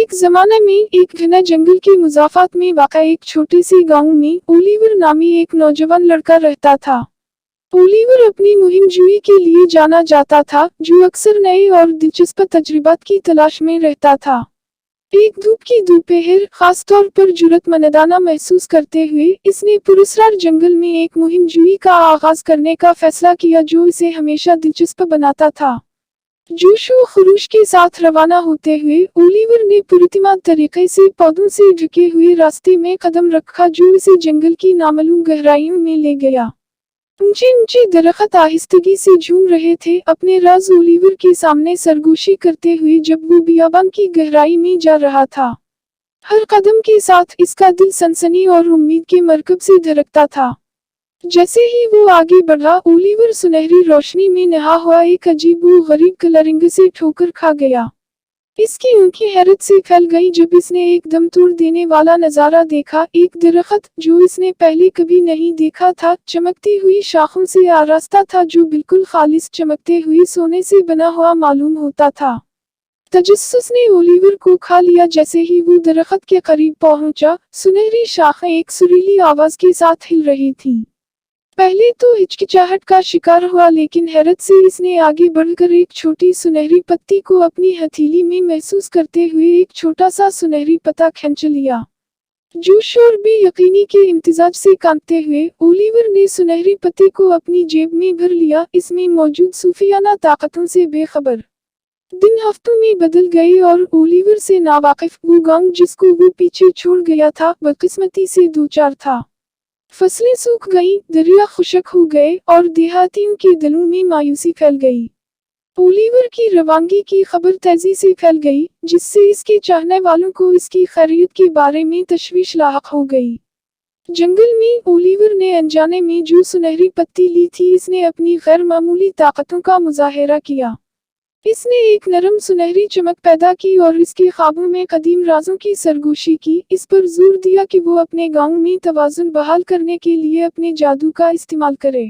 एक जमाने में एक घने जंगल के मुज़ाफ़ात में वाक़ा एक छोटे से गांव में ओलिवर नामी एक नौजवान लड़का रहता था। ओलिवर अपनी मुहिम जुई के लिए जाना जाता था, जो अक्सर नए और दिलचस्प तजुर्बात की तलाश में रहता था। एक धूप की दोपहर, खासतौर पर जुर्रतमंदाना महसूस करते हुए, इसने पुरस्कार जंगल में एक मुहिम जुई का आगाज करने का फैसला किया जो इसे हमेशा दिलचस्प बनाता था। जोश व खरोश के साथ रवाना होते हुए ओलिवर ने पुरतिमाद तरीके से पौधों से ढके हुए रास्ते में कदम रखा जो इसे जंगल की नामालूम गहराइयों में ले गया। ऊंचे ऊंचे दरख्त आहिस्तगी से झूम रहे थे, अपने राज ओलिवर के सामने सरगोशी करते हुए जब वो बियाबान की गहराई में जा रहा था। हर कदम के साथ इसका दिल सनसनी और उम्मीद के मरकब से धड़कता था। जैसे ही वो आगे बढ़ा, ओलिवर सुनहरी रोशनी में नहा हुआ एक अजीब व गरीब कलरंग से ठोकर खा गया। इसकी आंखें हैरत से फैल गईं जब इसने एक दम तोड़ देने वाला नजारा देखा। एक दरख्त जो इसने पहले कभी नहीं देखा था, चमकती हुई शाखों से आरास्ता था जो बिल्कुल खालिस चमकते हुए सोने से बना हुआ मालूम होता था। तजस्सुस ने ओलिवर को खा लिया। जैसे ही वो दरख्त के करीब पहुंचा, सुनहरी शाखें एक सुरीली आवाज के साथ हिल रही थीं। पहले तो हिचकिचाहट का शिकार हुआ, लेकिन हैरत से इसने आगे बढ़कर एक छोटी सुनहरी पत्ती को अपनी हथेली में महसूस करते हुए एक छोटा सा सुनहरी पत्ता खींच लिया। जोश और बेयकीनी के इम्तिजाज से कांपते हुए ओलिवर ने सुनहरी पत्ती को अपनी जेब में भर लिया, इसमें मौजूद सूफियाना ताकतों से बेखबर। दिन हफ्तों में बदल गए और ओलिवर से नावाकिफ वो गांव जिसको वो पीछे छोड़ गया था, बदकिस्मती से दो चार था। फसलें सूख गईं, दरिया खुशक हो गए और देहातियों के दिलों में मायूसी फैल गई। ओलिवर की रवानगी की खबर तेजी से फैल गई, जिससे इसके चाहने वालों को इसकी खैरियत के बारे में तशवीश लाहक हो गई। जंगल में ओलिवर ने अनजाने में जो सुनहरी पत्ती ली थी, इसने अपनी गैर मामूली ताकतों का मुजाहिरा किया। इसने एक नरम सुनहरी चमक पैदा की और इसके ख्वाबों में कदीम राजों की सरगोशी की। इस पर जोर दिया कि वो अपने गांव में तवाज़ुन बहाल करने के लिए अपने जादू का इस्तेमाल करे।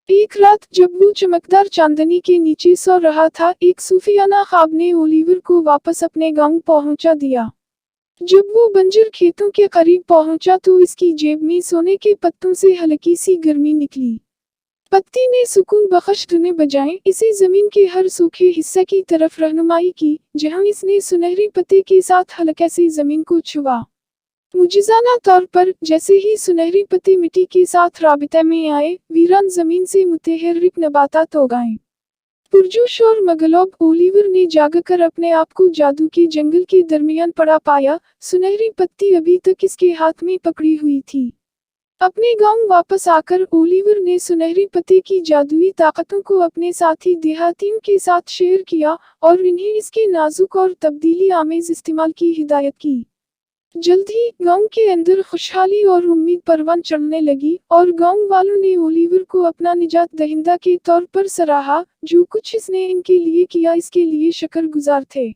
एक रात जब वो चमकदार चांदनी के नीचे सो रहा था, एक सूफियाना ख्वाब ने ओलिवर को वापस अपने गांव पहुंचा दिया। जब वो बंजर खेतों के करीब पहुंचा तो इसकी जेब में सोने के पत्तों से हल्की सी गर्मी निकली। पत्ती ने सुकून बख्श धुनें बजाएं, इसे जमीन के हर सूखे हिस्से की तरफ रहनुमाई की, जहां इसने सुनहरी पत्ते के साथ हल्के से जमीन को छुआ। मुजिजाना तौर पर जैसे ही सुनहरी पत्ते मिट्टी के साथ राबिते में आए, वीरान जमीन से मुतहर्रिक नबातात उगाए। पुरजोश और मगलोब ओलिवर ने जागकर अपने आप को जादू के जंगल के दरमियान पड़ा पाया। सुनहरी पत्ती अभी तक इसके हाथ में पकड़ी हुई थी। अपने गांव वापस आकर ओलिवर ने सुनहरी पत्ते की जादुई ताकतों को अपने साथी देहातियों के साथ शेयर किया और इन्हें इसके नाजुक और तब्दीली आमेज इस्तेमाल की हिदायत की। जल्द ही गांव के अंदर खुशहाली और उम्मीद परवान चढ़ने लगी और गांव वालों ने ओलिवर को अपना निजात दहिंदा के तौर पर सराहा। जो कुछ इसने इनके लिए किया, इसके लिए शुक्रगुजार थे।